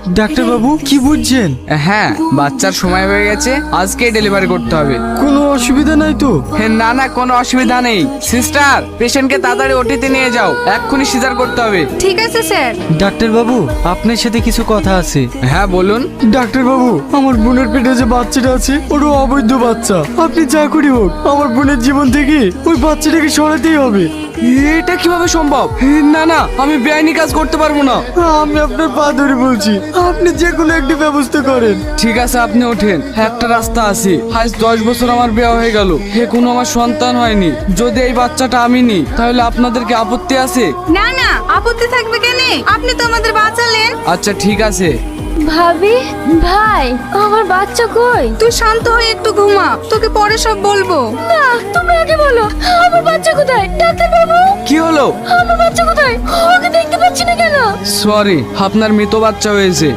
Doctor বাবু কি বুঝছেন? হ্যাঁ, বাচ্চার সময় হয়ে গেছে, আজকেই ডেলিভারি করতে হবে। কোনো অসুবিধা নাই তো? না না, কোনো অসুবিধা নেই। সিস্টার, পেশেন্টকে তাড়াতাড়ি ওটিতে নিয়ে যাও, এক্ষুনি সিজার করতে হবে। ঠিক আছে স্যার। ডাক্তার বাবু আপনার সাথে কিছু কথা আছে। হ্যাঁ বলুন। ডাক্তার বাবু আমার বোনের পেটে যে বাচ্চাটা আছে ওটা অবৈধ বাচ্চা। আপনি যা করি হোক আমার বোনের জীবন থেকে ওই বাচ্চাটাকে সরাতেই হবে। এটা কিভাবে সম্ভব? না না, আমি বেআইনি কাজ করতে পারবো না। আমি আপনার পা ধরে বলছি আপনি যে কোনো একটা ব্যবস্থা করেন। ঠিক আছে, আপনি ওঠেন। একটা রাস্তা আছে। আজ 10 বছর আমার বিয়ে হয়ে গেল, এখনো আমার সন্তান হয়নি। যদি এই বাচ্চাটা আমি নিই তাহলে আপনাদের কি আপত্তি আছে? না না, আপত্তি থাকবে কেন? আপনি তো আমাদের বাঁচালেন। আচ্ছা ঠিক আছে। ভাবি, ভাই, আমার বাচ্চা কই? তুই শান্ত হয়ে একটু ঘুমা, তোকে পরে সব বলবো। না, তুমি আগে বলো, আমার বাচ্চা কোথায়? ডাক্তার বাবু, কি হলো? আমার বাচ্চা কোথায়? ওকে দেখতে পাচ্ছি না কেন? সরি, আপনার মৃত বাচ্চা হয়েছে।